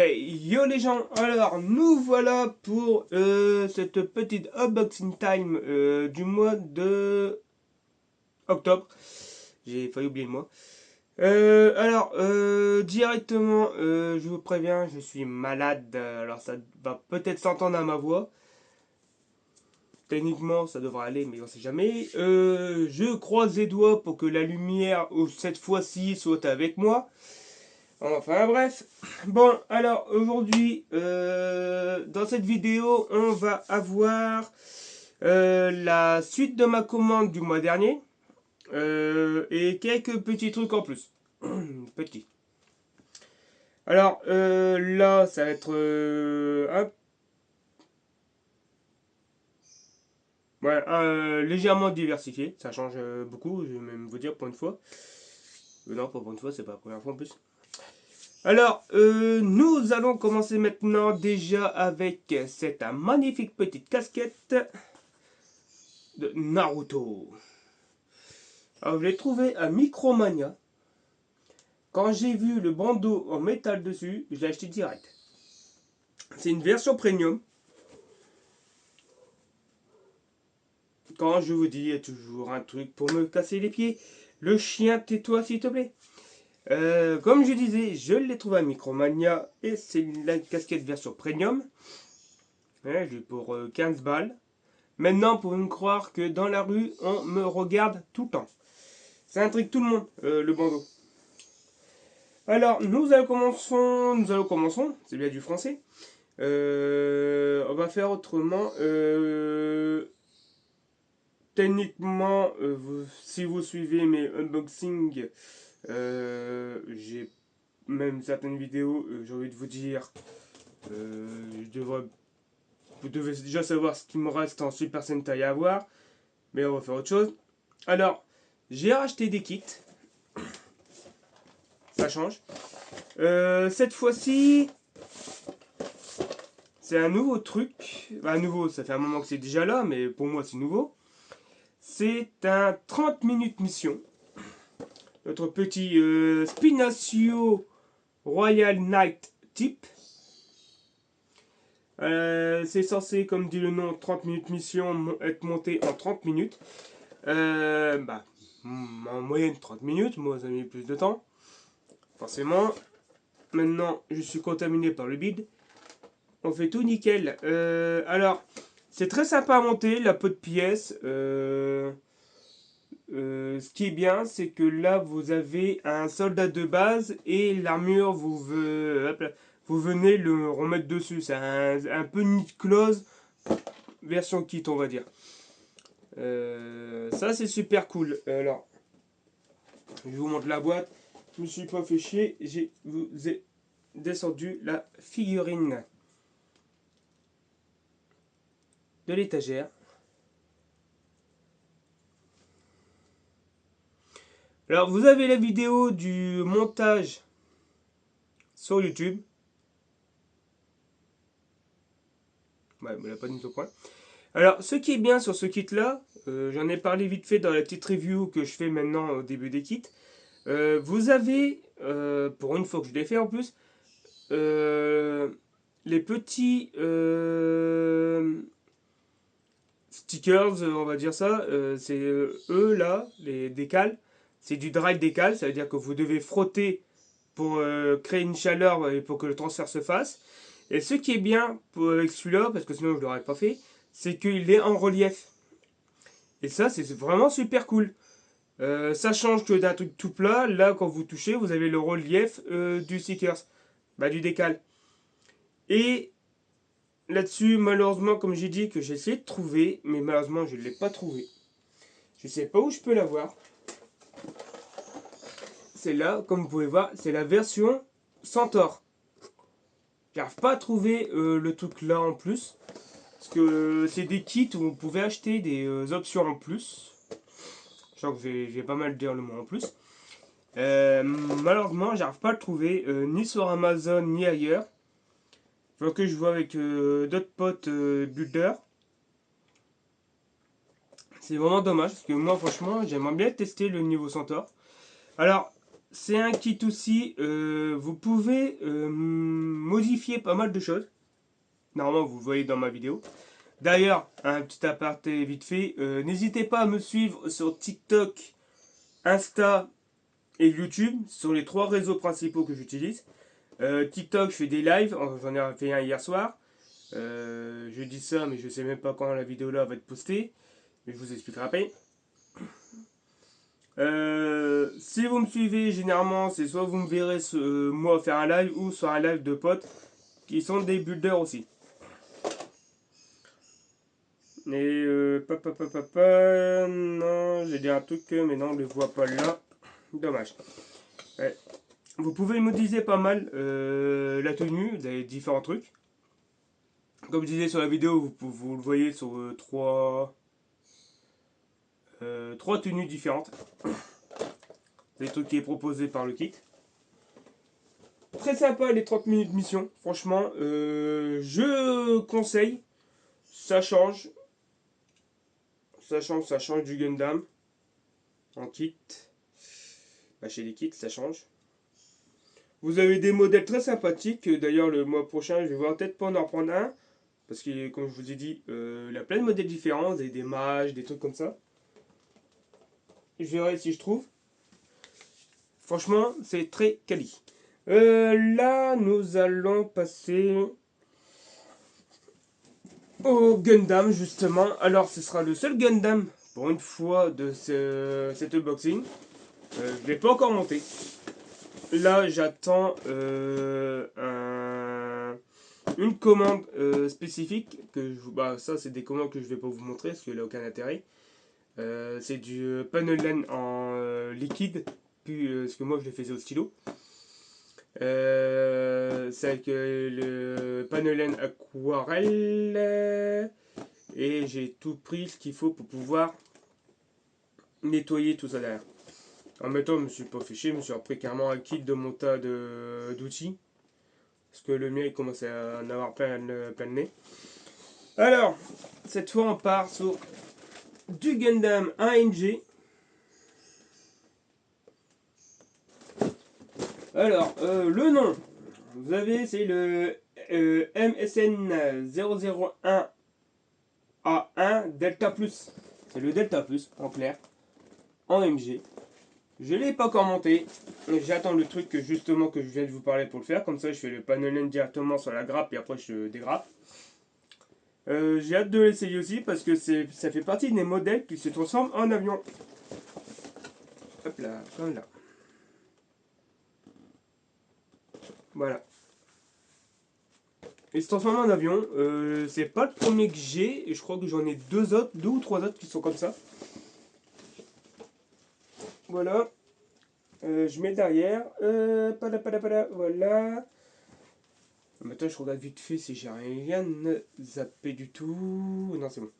Hey yo les gens, alors nous voilà pour cette petite unboxing time du mois de octobre. J'ai failli oublier le mois. Directement, je vous préviens, je suis malade, alors ça va peut-être s'entendre à ma voix. Techniquement, ça devrait aller, mais on sait jamais. Je croise les doigts pour que la lumière, cette fois-ci, soit avec moi. Enfin bref, bon alors aujourd'hui dans cette vidéo on va avoir la suite de ma commande du mois dernier et quelques petits trucs en plus. Petits. Alors là ça va être légèrement diversifié, ça change beaucoup, je vais même vous dire pour une fois. Non, pas pour une fois, c'est pas la première fois en plus. Alors, nous allons commencer maintenant déjà avec cette magnifique petite casquette de Naruto. Alors, je l'ai trouvé à Micromania. Quand j'ai vu le bandeau en métal dessus, je l'ai acheté direct. C'est une version premium. Quand je vous dis, il y a toujours un truc pour me casser les pieds. Le chien, tais-toi s'il te plaît. Comme je disais, je l'ai trouvé à Micromania et c'est la casquette version premium. Ouais, j'ai pour 15 balles. Maintenant, pour me croire que dans la rue, on me regarde tout le temps. Ça intrigue tout le monde, le bandeau. Alors, nous allons commençons, c'est bien du français. On va faire autrement. Techniquement, si vous suivez mes unboxings, j'ai même certaines vidéos, j'ai envie de vous dire, vous devez déjà savoir ce qu'il me reste en Super Sentai à avoir, mais on va faire autre chose. Alors, j'ai racheté des kits, ça change. Cette fois-ci, c'est un nouveau truc. Bah, nouveau, ça fait un moment que c'est déjà là, mais pour moi, c'est nouveau. C'est un 30 minutes mission. Notre petit Spinacio Royal Knight Type. C'est censé, comme dit le nom, 30 minutes mission, être monté en 30 minutes. En moyenne 30 minutes, moi ça a mis plus de temps. Forcément. Maintenant, je suis contaminé par le bide. On fait tout nickel. Alors, c'est très sympa à monter, la peau de pièce. Ce qui est bien, c'est que là, vous avez un soldat de base et l'armure, vous venez le remettre dessus. C'est un peu Need Close version kit, on va dire. Ça, c'est super cool. Alors, je vous montre la boîte. Je me suis pas fait chier. Vous ai descendu la figurine de l'étagère. Alors, vous avez la vidéo du montage sur YouTube. Ouais, me l'a pas mis au point. Alors, ce qui est bien sur ce kit-là, j'en ai parlé vite fait dans la petite review que je fais maintenant au début des kits. Vous avez, pour une fois que je l'ai fait en plus, les petits stickers, on va dire ça. C'est eux là, les décals. C'est du dry décal, ça veut dire que vous devez frotter pour créer une chaleur et pour que le transfert se fasse. Et ce qui est bien avec celui-là, parce que sinon je ne l'aurais pas fait, c'est qu'il est en relief. Et ça, c'est vraiment super cool. Ça change que d'un truc tout plat. Là, quand vous touchez, vous avez le relief du stickers, du décal. Et là-dessus, malheureusement, comme j'ai dit, que j'ai essayé de trouver, mais malheureusement, je ne l'ai pas trouvé. Je ne sais pas où je peux l'avoir. C'est là, comme vous pouvez voir, c'est la version Centaure. J'arrive pas à trouver le truc là en plus. Parce que c'est des kits où vous pouvez acheter des options en plus. Je sens que je vais pas mal dire le mot en plus. Malheureusement, j'arrive pas à le trouver ni sur Amazon ni ailleurs. Faut que je vois avec d'autres potes builders. C'est vraiment dommage parce que moi, franchement, j'aimerais bien tester le niveau Centaure. Alors, c'est un kit aussi. Vous pouvez modifier pas mal de choses. Normalement, vous le voyez dans ma vidéo. D'ailleurs, un petit aparté vite fait. N'hésitez pas à me suivre sur TikTok, Insta et YouTube. Ce sont les 3 réseaux principaux que j'utilise. TikTok, je fais des lives. J'en ai fait un hier soir. Je dis ça, mais je sais même pas quand la vidéo là va être postée. Mais je vous expliquerai après. Si vous me suivez, généralement, c'est soit vous me verrez moi faire un live ou sur un live de potes qui sont des builders aussi. Et non, j'ai dit un truc, mais non, on ne le voit pas là. Dommage. Ouais. Vous pouvez modéliser pas mal la tenue, des différents trucs. Comme je disais sur la vidéo, vous le voyez sur 3 tenues différentes. C'est le truc qui est proposé par le kit. Très sympa les 30 minutes mission. Franchement, je conseille. Ça change. Ça change du Gundam. En kit. Bah, chez les kits, ça change. Vous avez des modèles très sympathiques. D'ailleurs, le mois prochain, je vais voir peut-être pas en reprendre un. Parce que, comme je vous ai dit, il y a plein de modèles différents. Des mages, des trucs comme ça. Je verrai si je trouve. Franchement, c'est très quali. Là, nous allons passer au Gundam, justement. Alors, ce sera le seul Gundam, pour une fois, de cet unboxing. Je ne l'ai pas encore monté. Là, j'attends une commande spécifique. Bah, ça, c'est des commandes que je ne vais pas vous montrer, parce qu'il n'a aucun intérêt. C'est du panel en liquide, parce que moi, je le faisais au stylo. C'est avec le panelen aquarelle et j'ai tout pris ce qu'il faut pour pouvoir nettoyer tout ça derrière. En même temps, je me suis pas fait chier, je me suis repris carrément un kit de montage d'outils parce que le mien il commence à en avoir plein le nez. Alors, cette fois on part sur du Gundam ANG. Alors, le nom, vous avez, c'est le MSN 001 A1 Delta Plus. C'est le Delta Plus, en clair, en MG. Je ne l'ai pas encore monté. J'attends le truc que justement que je viens de vous parler pour le faire. Comme ça, je fais le panel directement sur la grappe et après je dégrappe. J'ai hâte de l'essayer aussi parce que ça fait partie des modèles qui se transforment en avion. Hop là, comme là. Voilà. Il se transforme en avion. C'est pas le premier que j'ai. Et je crois que j'en ai deux ou trois autres qui sont comme ça. Voilà. Je mets derrière. Voilà. Maintenant, je regarde vite fait si j'ai rien zappé du tout. Non, c'est bon.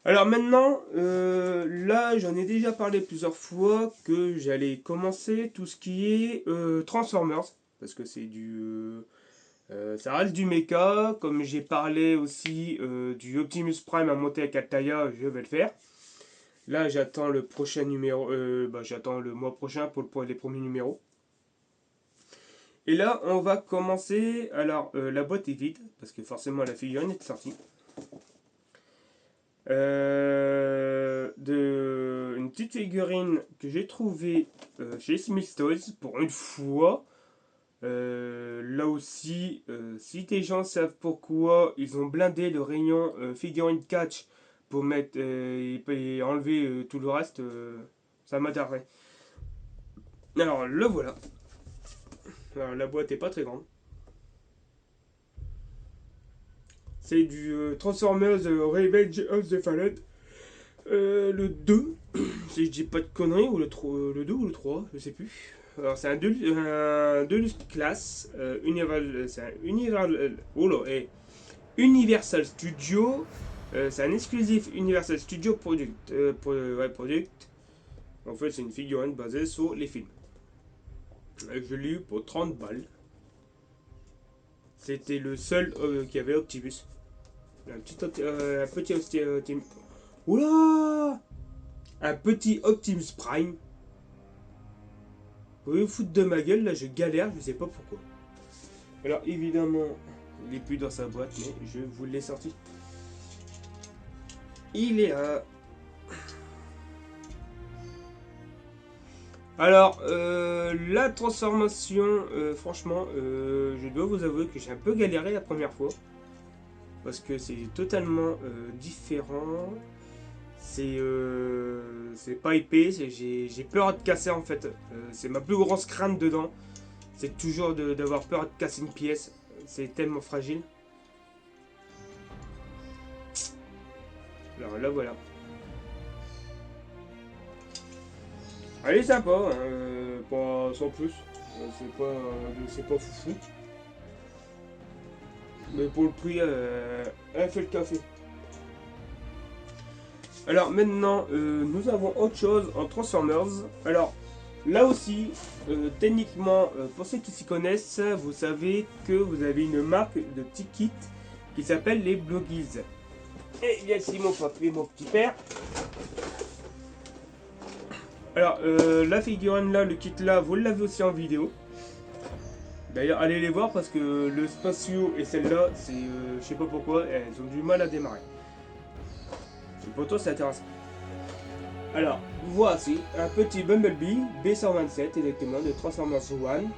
Alors maintenant, là, j'en ai déjà parlé plusieurs fois que j'allais commencer tout ce qui est Transformers. Parce que c'est ça reste du mecha. Comme j'ai parlé aussi du Optimus Prime à monter avec Altaïa, je vais le faire. Là, j'attends le prochain numéro. J'attends le mois prochain pour les premiers numéros. Et là, on va commencer. Alors, la boîte est vide, parce que forcément la figurine est sortie. Une petite figurine que j'ai trouvée chez Smith Toys pour une fois. Là aussi, si des gens savent pourquoi ils ont blindé le rayon figurine catch pour mettre et enlever tout le reste, ça m'intéresserait. Alors, le voilà. Alors, la boîte est pas très grande. C'est du Transformers Revenge of the Fallen. Le 2, si je dis pas de conneries, ou le 2 ou le 3, je sais plus. Alors c'est un Deluxe Class, c'est un Universal Studio, c'est un exclusif Universal Studio Product. Product. En fait, c'est une figurine basée sur les films. Je l'ai eu pour 30 balles. C'était le seul qui avait Optimus. Un petit Oula, un petit Optimus Prime. Vous vous foutre de ma gueule, là je galère, je sais pas pourquoi. Alors évidemment, il est plus dans sa boîte, mais je vous l'ai sorti. Il est là. Alors, la transformation, franchement, je dois vous avouer que j'ai un peu galéré la première fois. Parce que c'est totalement différent. C'est pas épais, j'ai peur de casser en fait. C'est ma plus grosse crainte dedans. C'est toujours d'avoir peur de casser une pièce. C'est tellement fragile. Alors là voilà. Elle est sympa, hein, pas sans plus. C'est pas foufou. Mais pour le prix, elle fait le café. Alors maintenant, nous avons autre chose en Transformers. Alors là aussi, techniquement, pour ceux qui s'y connaissent, vous savez que vous avez une marque de petits kits qui s'appelle les Blogies. Et il y a ici mon papier, mon petit père. Alors, la figurine là, le kit là, vous l'avez aussi en vidéo. D'ailleurs, allez les voir parce que le Spatio et celle-là, c'est, je sais pas pourquoi, elles ont du mal à démarrer. Pour toi, c'est intéressant. Alors, voici un petit Bumblebee B127 exactement de Transformers One.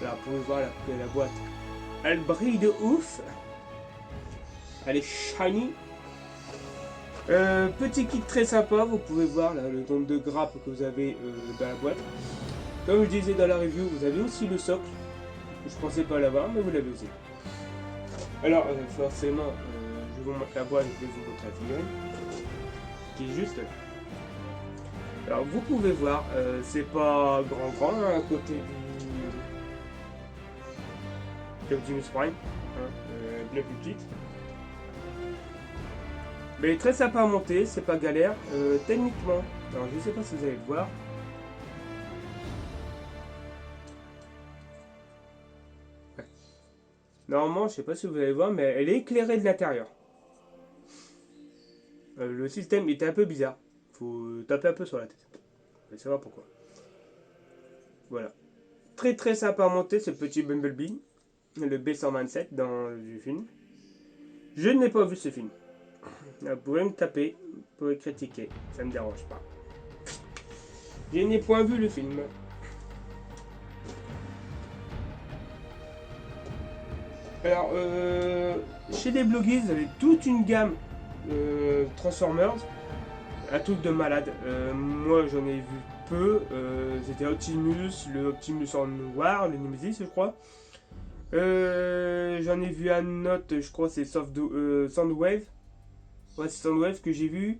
Là, vous pouvez voir la boîte. Elle brille de ouf. Elle est shiny. Petit kit très sympa, vous pouvez voir là, le nombre de grappes que vous avez dans la boîte. Comme je disais dans la review, vous avez aussi le socle. Je pensais pas l'avoir, mais vous l'avez aussi. Alors, forcément, je vous montre la boîte, je vais vous montrer la figurine. Qui est juste là. Alors, vous pouvez voir, c'est pas grand hein, à côté du Optimus Prime, hein, bien plus petite. Mais très sympa à monter, c'est pas galère. Techniquement, alors je sais pas si vous allez le voir. Ouais. Normalement, je sais pas si vous allez voir, mais elle est éclairée de l'intérieur. Le système était un peu bizarre. Faut taper un peu sur la tête. Vous allez savoir pourquoi. Voilà. Très très sympa à monter ce petit Bumblebee. Le B127 dans du film. Je n'ai pas vu ce film. Vous pouvez me taper, vous pouvez critiquer, ça me dérange pas. Je n'ai point vu le film. Alors, chez les bloguiers, vous avez toute une gamme Transformers, un truc de malade. Moi, j'en ai vu peu. C'était Optimus, le Optimus en noir, le Nemesis, je crois. J'en ai vu un autre, je crois, c'est Soundwave. Ouais, c'est Soundwave que j'ai vu.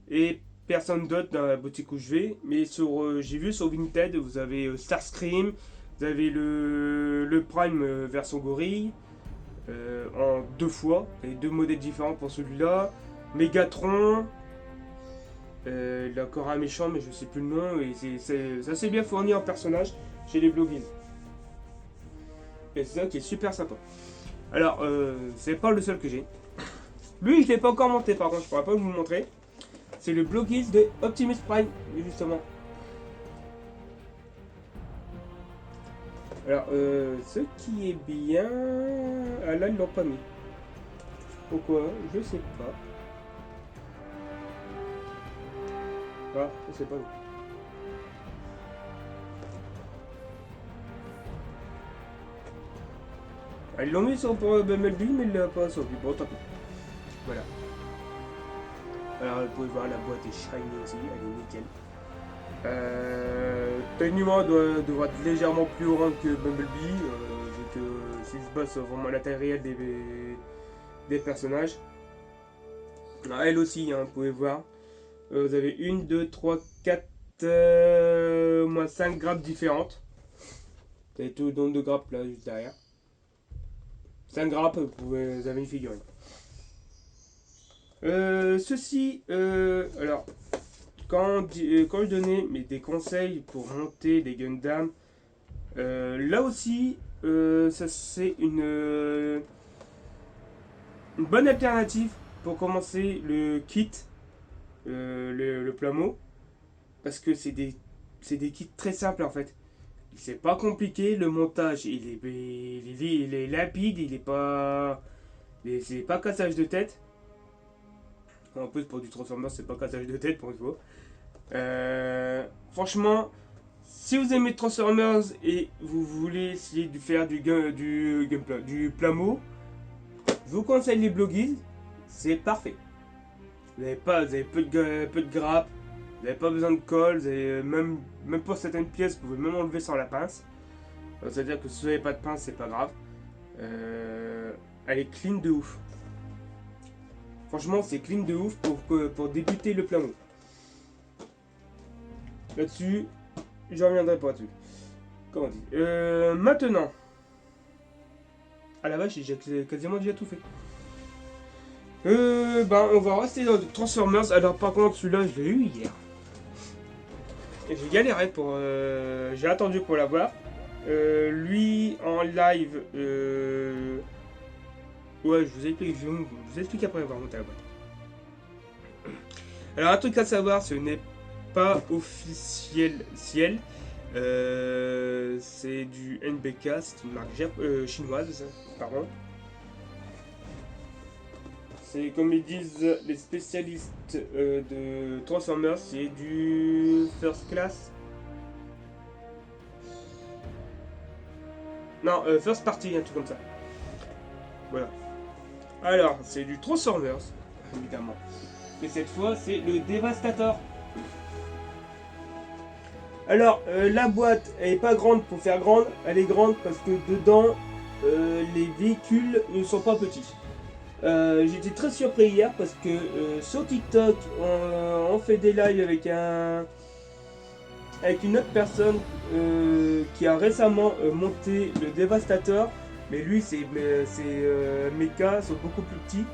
Et personne d'autre dans la boutique où je vais. Mais j'ai vu sur Vinted, vous avez Starscream, vous avez le Prime version gorille. En deux fois, et deux modèles différents pour celui-là. Megatron. Il a encore un méchant, mais je sais plus le nom. Et c'est assez bien fourni en personnage chez les Blogies. Et c'est ça qui est super sympa. Alors, c'est pas le seul que j'ai. Lui, je l'ai pas encore monté par contre, je pourrais pas vous le montrer. C'est le Blogies de Optimus Prime, justement. Alors, ce qui est bien... Ah là, ils l'ont pas mis. Pourquoi? Je sais pas. Ah, je sais pas. Ah, ils l'ont mis sur pour Bumblebee, mais ils l'ont pas sur lui. Bon, tant pis. Voilà. Alors, vous pouvez voir, la boîte est shiny aussi, elle est nickel. Techniquement, devrait être légèrement plus grand que Bumblebee, vu que s'il se base sur vraiment la taille réelle des personnages. Alors, elle aussi, hein, vous pouvez voir. Vous avez 1, 2, 3, 4, moins 5 grappes différentes. Vous avez tout le nombre de grappes là, juste derrière. 5 grappes, vous avez une figurine. Alors, quand je donnais des conseils pour monter des Gundam, là aussi, ça c'est une bonne alternative pour commencer le kit, le Plamo, parce que c'est des c'est des kits très simples en fait. C'est pas compliqué, le montage il est limpide, il est pas. C'est pas cassage de tête. En plus, pour du Transformers, c'est pas cassage de tête pour une fois. Franchement, si vous aimez Transformers et vous voulez essayer de faire du gameplay, du plamo, je vous conseille les Blogies, c'est parfait. Vous avez peu de grappe, vous n'avez pas besoin de colle, vous avez même pour certaines pièces, vous pouvez même enlever sans la pince. C'est-à-dire que si vous n'avez pas de pince, c'est pas grave. Elle est clean de ouf. Franchement, c'est clean de ouf pour débuter le plamo. Là-dessus, je reviendrai pas dessus. Comment on dit maintenant. À la vache, j'ai quasiment déjà tout fait. On va rester dans Transformers. Alors par contre, celui-là, je l'ai eu hier. Et j'ai galéré pour... j'ai attendu pour l'avoir. Lui, en live... Ouais, je vous explique après avoir monté la boîte. Alors un truc à savoir, ce n'est pas officiel ciel. C'est du NBK, c'est une marque chinoise, pardon. C'est comme ils disent les spécialistes de Transformers, c'est du first class. Non, first party, un truc comme ça. Voilà. Alors, c'est du Transformers, évidemment. Mais cette fois, c'est le Devastator. Alors, la boîte, elle est pas grande pour faire grande, elle est grande parce que dedans, les véhicules ne sont pas petits. J'étais très surpris hier parce que sur TikTok, on fait des lives avec une autre personne qui a récemment monté le Devastator, mais lui, ses mechas sont beaucoup plus petits.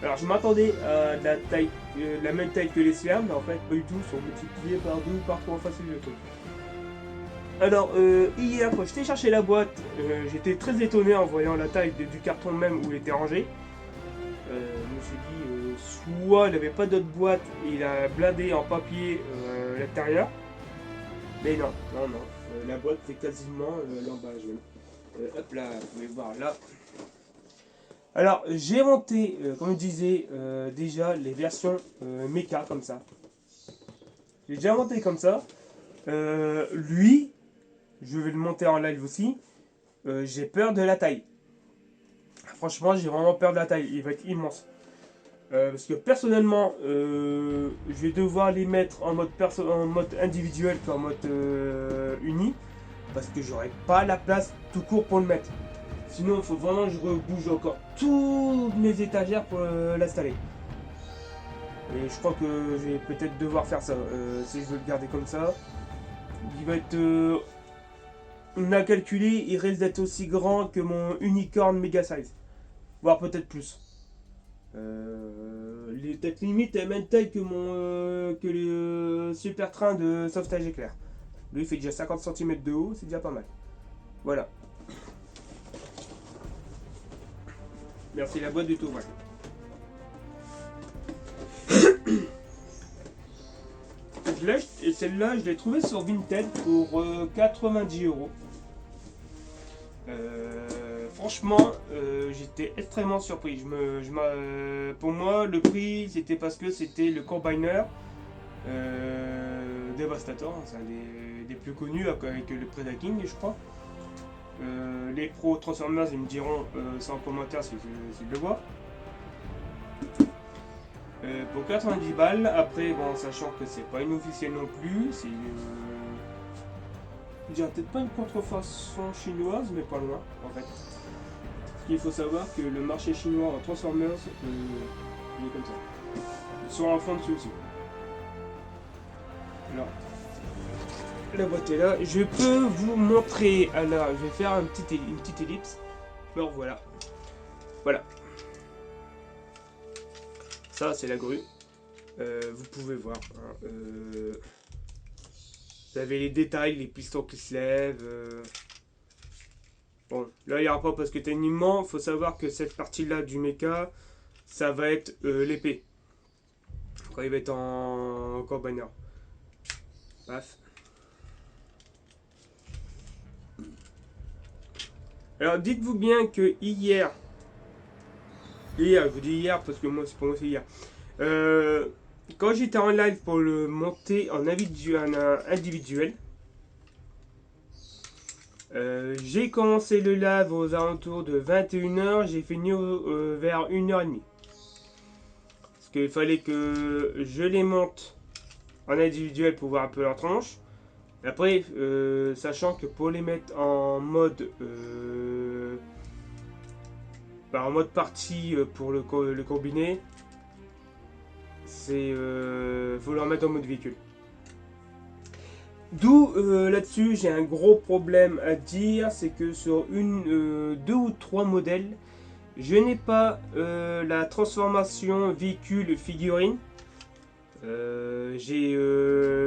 Alors je m'attendais à la même taille que les Slam, mais en fait pas du tout, ils sont multipliés par deux partout en facile le truc. Alors hier quand j'étais chercher la boîte, j'étais très étonné en voyant la taille du carton même où il était rangé. Je me suis dit soit il n'avait pas d'autre boîte et il a blindé en papier l'intérieur. Mais non. La boîte c'est quasiment l'emballage. Hop là, vous pouvez voir là. Alors, j'ai monté, comme je disais, déjà les versions mecha comme ça. J'ai déjà monté comme ça. Lui, je vais le monter en live aussi. J'ai peur de la taille. Franchement, j'ai vraiment peur de la taille. Il va être immense. Parce que personnellement, je vais devoir les mettre en mode individuel qu'en mode uni. Parce que j'aurai pas la place tout court pour le mettre. Sinon, il faut vraiment que je rebouge encore toutes mes étagères pour l'installer. Et je crois que je vais peut-être devoir faire ça. Si je veux le garder comme ça. Il va être... on a calculé, il risque d'être aussi grand que mon unicorn Mega Size. Voire peut-être plus. Peut-être limite la même taille que que le super train de sauvetage éclair. Lui, il fait déjà 50 cm de haut, c'est déjà pas mal. Voilà. Merci la boîte du tout, ouais. Et celle-là, je l'ai trouvée sur Vinted pour 90 €. Franchement, j'étais extrêmement surpris. Pour moi, le prix, c'était parce que c'était le Combiner Devastator. C'est un des plus connus avec le Predaking, je crois. Les pros Transformers, ils me diront ça en commentaire si je le vois. Pour 90 balles, après, bon, sachant que c'est pas une officielle non plus, c'est je dirais peut-être pas une contrefaçon chinoise, mais pas loin en fait. Il faut savoir que le marché chinois en Transformers, il est comme ça. Ils sont en fond dessus aussi. Alors, la boîte est là. Je peux vous montrer. Alors, je vais faire une petite ellipse. Alors voilà. Voilà. Ça, c'est la grue. Vous pouvez voir. Hein, vous avez les détails, les pistons qui se lèvent. Bon, là, il n'y aura pas parce que techniquement, il faut savoir que cette partie-là du mecha, ça va être l'épée. Quand il va être en combiner. Paf. Alors dites-vous bien que hier, je vous dis hier parce que moi c'est pour moi c'est hier. Euh, Quand j'étais en live pour le monter en individuel, j'ai commencé le live aux alentours de 21 h, j'ai fini vers 1 h 30. Parce qu'il fallait que je les monte en individuel pour voir un peu leur tronche. Après, sachant que pour les mettre en mode partie pour le combiné, c'est faut leur mettre en mode véhicule. D'où là-dessus j'ai un gros problème à dire, c'est que sur deux ou trois modèles, je n'ai pas la transformation véhicule figurine. J'ai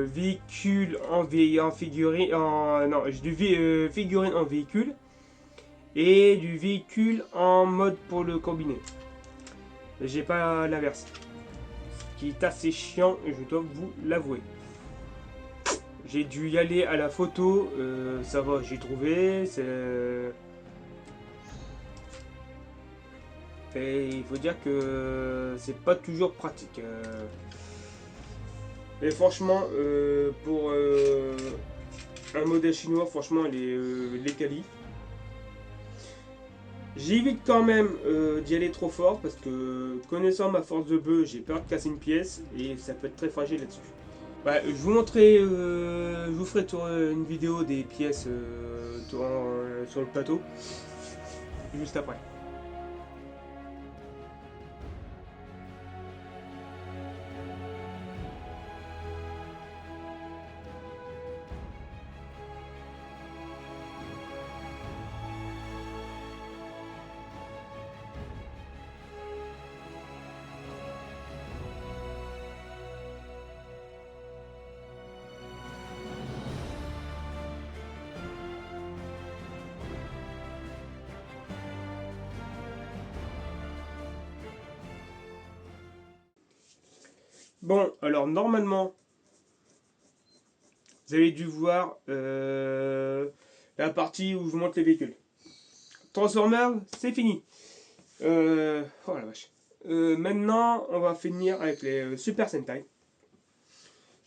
véhicule en figurine, non, j'ai figurine en véhicule et du véhicule en mode pour le combiné. J'ai pas l'inverse, ce qui est assez chiant, je dois vous l'avouer. J'ai dû y aller à la photo, ça va, j'ai trouvé. Et il faut dire que c'est pas toujours pratique. Et franchement, pour un modèle chinois, franchement, les quali. J'évite quand même d'y aller trop fort parce que connaissant ma force de bœuf, j'ai peur de casser une pièce et ça peut être très fragile là-dessus. Ouais, je vous ferai une vidéo des pièces sur le plateau juste après. Bon, alors normalement, vous avez dû voir la partie où je monte les véhicules. Transformers, c'est fini. Oh la vache. Maintenant, on va finir avec les Super Sentai.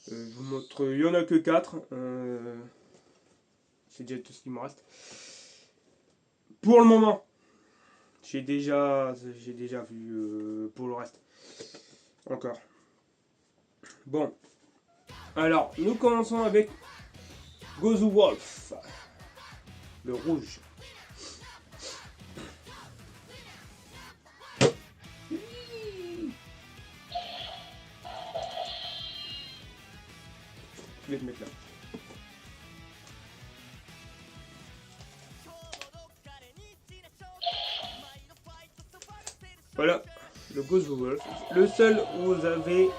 Je vous montre, il n'y en a que 4. C'est déjà tout ce qui me reste. Pour le moment, j'ai déjà vu pour le reste. Encore. Bon. Alors, nous commençons avec Gozu Wolf. Le rouge. Je vais te mettre là. Voilà, le Gozu Wolf. Le seul où vous avez...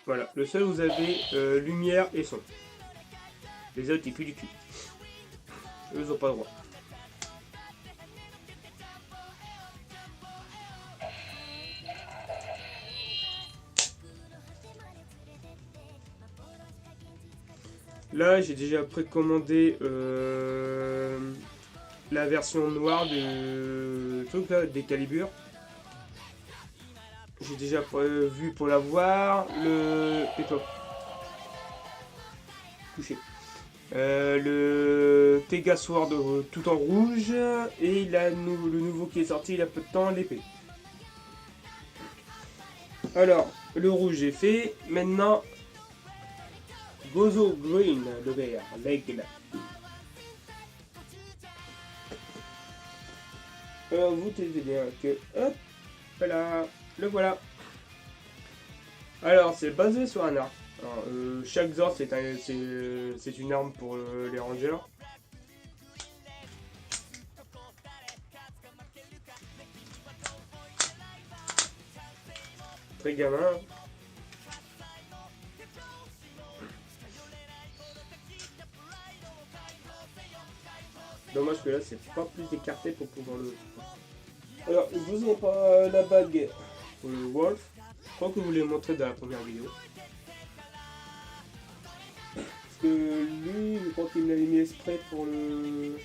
Voilà, le seul où vous avez lumière et son. Les autres, ils puent du cul. Eux, ils n'ont pas le droit. Là, j'ai déjà précommandé la version noire du truc là, des Calibur. J'ai déjà prévu pour l'avoir. Tais-toi. Couché. Le Tega Sword tout en rouge. Et le nouveau qui est sorti il y a peu de temps, l'épée. Alors, le rouge est fait. Maintenant, Gozo Green, le vert, l'aigle. Alors vous tenez bien que... Hop, voilà, le voilà. Alors c'est basé sur un arc. Alors, chaque Zord c'est une arme pour les rangers. Très gamin. Dommage que là c'est pas plus écarté pour pouvoir le... Alors je vous ai pas la bague pour le Wolf. Je crois que je vous l'ai montré dans la première vidéo. Parce que lui, je crois qu'il me l'avait mis exprès pour le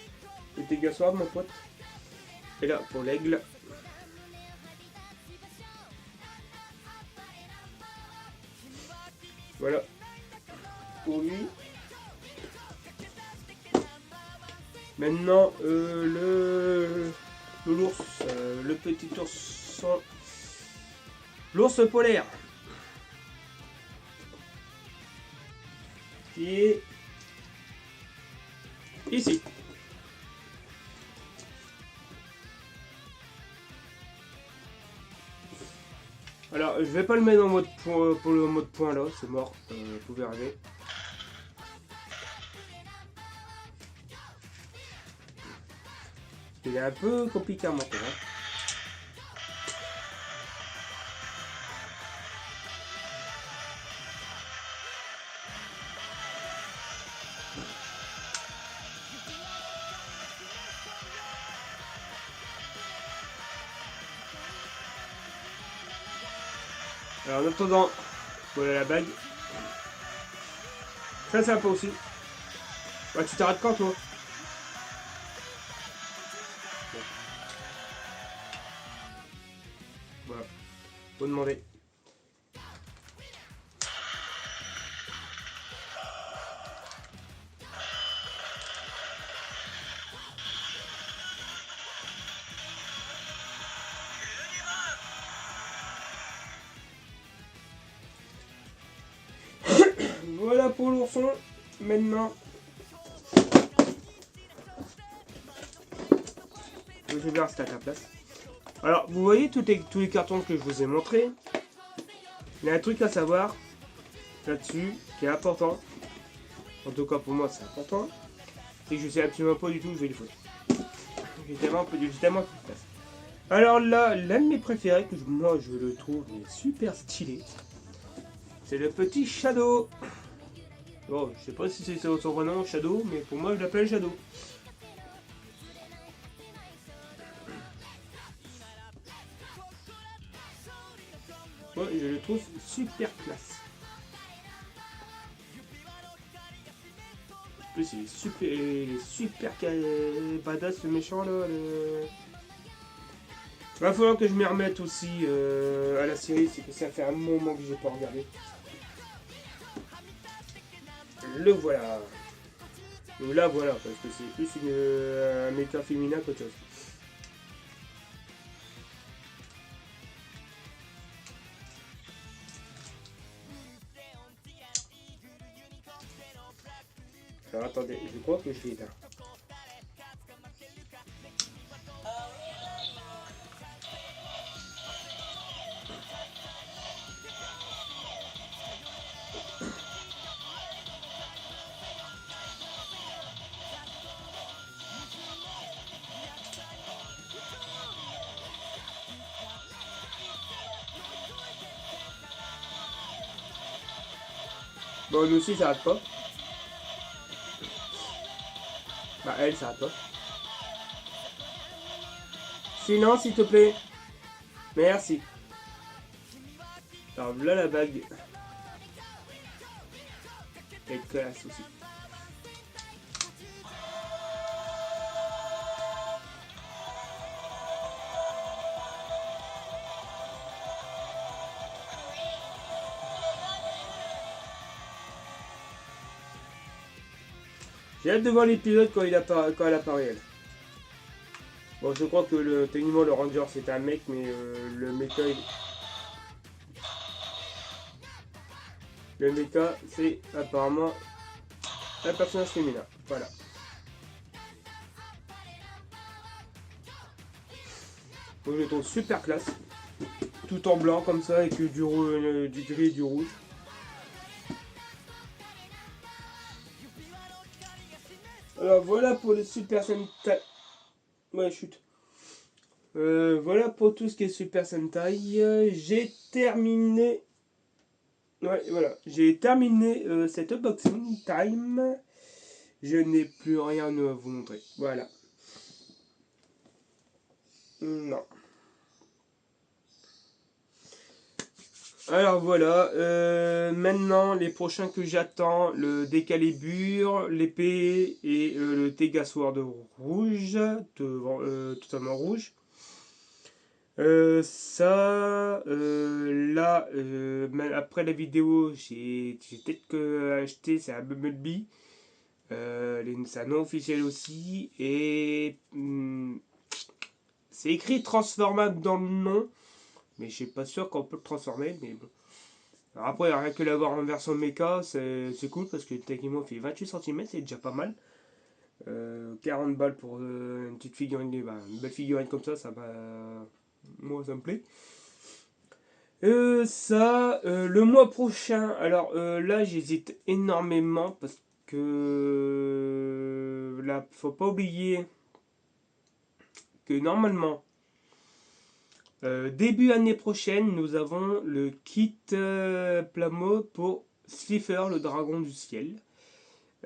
le dégât sword, mon pote. Et là, pour l'aigle. Voilà. Pour lui. Maintenant, l'ours, le petit ourson. L'ours polaire. Qui est ici. Alors, je vais pas le mettre en mode point, pour le mode point là, c'est mort, vous pouvez arriver. Il est un peu compliqué à monter. Hein. Alors en attendant, voilà la bague. Très sympa aussi. Ouais, tu t'arrêtes quand toi? Bon. Voilà, faut demander. Voilà pour l'ourson. Maintenant, je vais voir si t'as ta place. Alors, vous voyez tous les cartons que je vous ai montrés. Il y a un truc à savoir là-dessus qui est important. En tout cas pour moi c'est important. C'est que je sais absolument pas du tout où je vais les foutre. J'ai tellement peu de place. Alors là, l'un de mes préférés, que moi je le trouve super stylé, c'est le petit Shadow. Bon, je sais pas si c'est son vrai nom, Shadow, mais pour moi je l'appelle Shadow. Moi je le trouve super classe. En plus il est super badass ce méchant là. Va falloir que je m'y remette aussi à la série, c'est que ça fait un moment que j'ai pas regardé. Le voilà. Donc là voilà, parce que c'est plus un méca féminin qu'autre chose. Alors attendez, je crois que je l'ai là. Bon, lui aussi, ça arrête pas. Bah, elle, ça arrête pas. Sinon, s'il te plaît. Merci. Alors, là, la bague. Elle classe aussi. J'ai hâte de voir l'épisode quand elle apparaît, elle. Bon, je crois que techniquement, le Ranger, c'est un mec, mais le mecha, le mecha, c'est apparemment un personnage féminin. Voilà. Donc, je le trouve super classe. Tout en blanc, comme ça, avec du gris et du rouge. Alors, voilà pour le Super Sentai. Ouais, chute. Voilà pour tout ce qui est Super Sentai. J'ai terminé. Ouais, voilà. J'ai terminé cet unboxing time. Je n'ai plus rien à vous montrer. Voilà. Non. Alors voilà, maintenant les prochains que j'attends, le Décalibur, l'épée et le Tegasword rouge, totalement rouge. Là, après la vidéo, j'ai peut-être que acheté, c'est un Bumblebee. C'est un non officiel aussi. Et c'est écrit transformable dans le nom, mais je suis pas sûr qu'on peut le transformer. Mais bon. Alors après, rien que l'avoir en version mecha, c'est cool parce que techniquement, il fait 28 cm, c'est déjà pas mal. 40 balles pour une petite figurine, une belle figurine comme ça moi ça me plaît. Le mois prochain, alors là j'hésite énormément parce que là, faut pas oublier que normalement, début année prochaine, nous avons le kit Plamo pour Slifer, le dragon du ciel.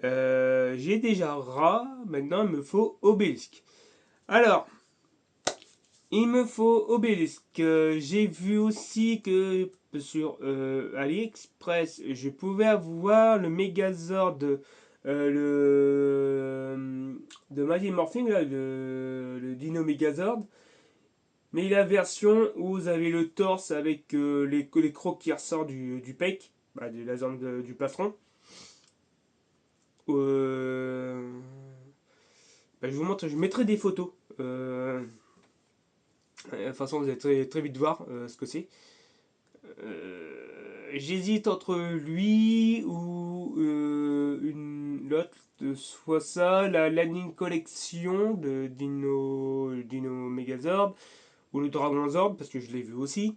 J'ai déjà Ra, maintenant il me faut Obélisque. Alors, il me faut Obélisque. J'ai vu aussi que sur AliExpress, je pouvais avoir le Megazord de Mighty Morphin, là, le Dino Megazord. Mais la version où vous avez le torse avec les crocs qui ressortent du pec, de la zone du plastron. Euh, je vous montre, je mettrai des photos. De toute façon, vous allez très, très vite voir ce que c'est. J'hésite entre lui ou l'autre, soit ça, la Landing Collection de Dino Megazord ou le Dragon Zord, parce que je l'ai vu aussi.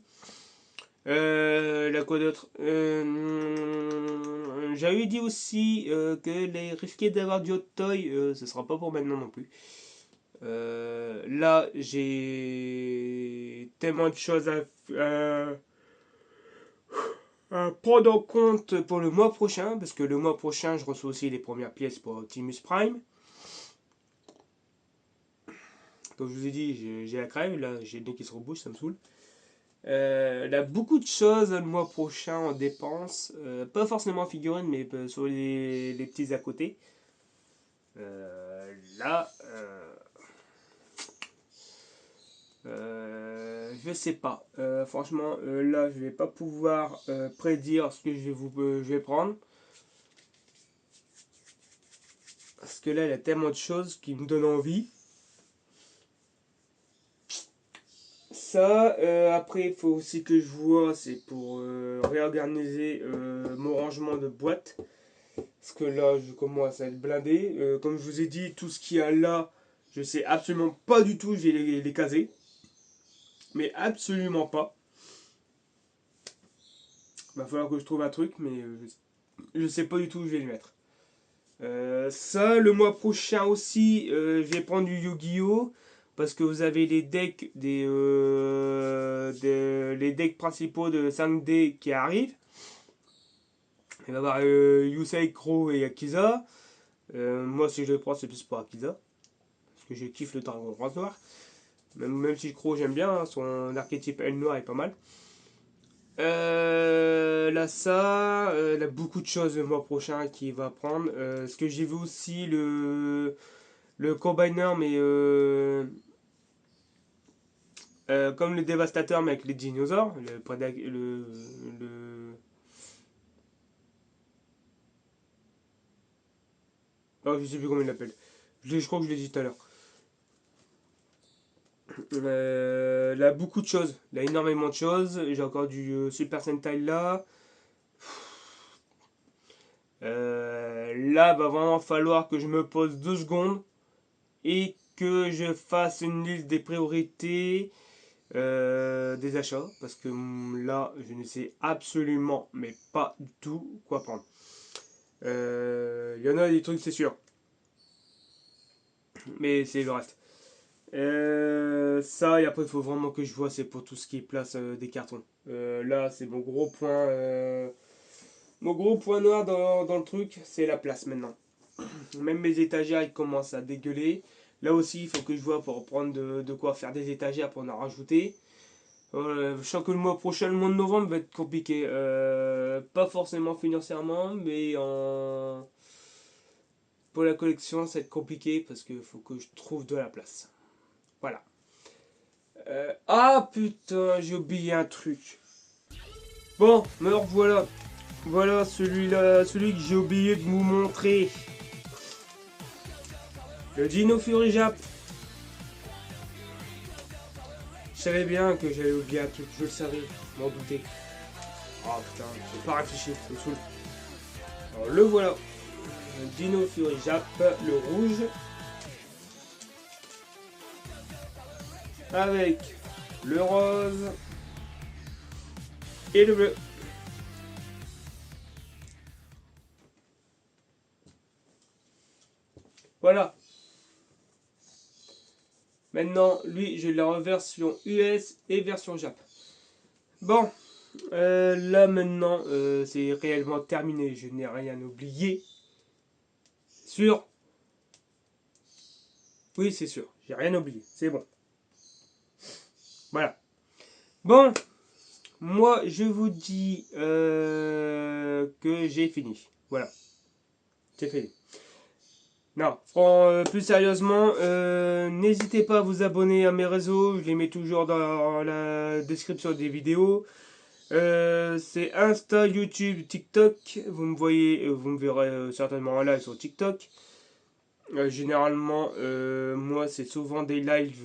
La quoi d'autre J'avais dit aussi que les risquer d'avoir du hot toy, ce sera pas pour maintenant non plus. Là, j'ai tellement de choses à prendre en compte pour le mois prochain, parce que le mois prochain, je reçois aussi les premières pièces pour Optimus Prime. Comme je vous ai dit, j'ai la crève, là, j'ai le nez qui se rebouche, ça me saoule. Là, beaucoup de choses le mois prochain en dépenses. Pas forcément en figurines, mais sur les petits à côté. Là, je sais pas. Franchement, là, je vais pas pouvoir prédire ce que je vais prendre. Parce que là, il y a tellement de choses qui me donnent envie. Après, il faut aussi que je vois, c'est pour réorganiser mon rangement de boîtes. Parce que là, je commence à être blindé. Comme je vous ai dit, tout ce qu'il y a là, je sais absolument pas du tout où je vais les caser. Mais absolument pas. Il va falloir que je trouve un truc, mais je sais pas du tout où je vais les mettre. Le mois prochain aussi, je vais prendre du Yu-Gi-Oh! Parce que vous avez les decks les decks principaux de 5D qui arrivent. Il va y avoir Yusei, Crow et Akiza. Moi, si je le prends, c'est plus pour Akiza. Parce que je kiffe le dragon rose noir. Même si Crow, j'aime bien, hein, son archétype aile noire est pas mal. Il y a beaucoup de choses le mois prochain qui va prendre. Ce que j'ai vu aussi, le Combiner, mais comme le Dévastateur, mais avec les dinosaures. Oh, je sais plus comment il l'appelle. Je crois que je l'ai dit tout à l'heure. Là, beaucoup de choses. Là, énormément de choses. J'ai encore du Super Sentai là. Là, va vraiment falloir que je me pose 2 secondes et que je fasse une liste des priorités des achats. Parce que là, je ne sais absolument, mais pas du tout quoi prendre. Il y en a des trucs, c'est sûr. Mais c'est le reste. Et après, il faut vraiment que je vois, c'est pour tout ce qui est place des cartons. Là, c'est mon gros point noir dans le truc, c'est la place maintenant. Même mes étagères, ils commencent à dégueuler. Là aussi, il faut que je vois pour prendre de quoi faire des étagères pour en rajouter. Je sens que le mois prochain, le mois de novembre va être compliqué. Pas forcément financièrement, mais pour la collection, ça va être compliqué parce qu'il faut que je trouve de la place. Voilà. Ah putain, j'ai oublié un truc. Bon, me revoilà. Voilà celui-là, celui que j'ai oublié de vous montrer. Le Dino Fury Jap. Je savais bien que j'allais oublier un truc, je le savais, je m'en doutais. Oh putain, j'ai pas réfléchi, ça me saoule. Alors le voilà. Le Dino Fury Jap, le rouge. Avec le rose et le bleu. Voilà. Maintenant, lui, je l'ai en version US et version Jap. Bon, là maintenant, c'est réellement terminé. Je n'ai rien oublié. Sûr. Oui, c'est sûr. J'ai rien oublié. C'est bon. Voilà. Bon, moi, je vous dis que j'ai fini. Voilà. C'est fini. Non, plus sérieusement, n'hésitez pas à vous abonner à mes réseaux. Je les mets toujours dans la description des vidéos. C'est Insta, YouTube, TikTok. Vous me voyez, vous me verrez certainement en live sur TikTok. Généralement, moi, c'est souvent des lives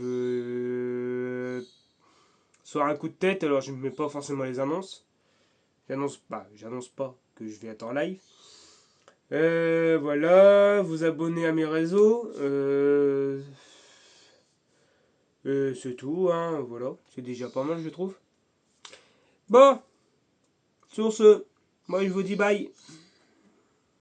sur un coup de tête. Alors, je ne mets pas forcément les annonces. J'annonce pas que je vais être en live. Voilà, vous abonner à mes réseaux. C'est tout, hein, voilà. C'est déjà pas mal, je trouve. Bon, sur ce, moi je vous dis bye.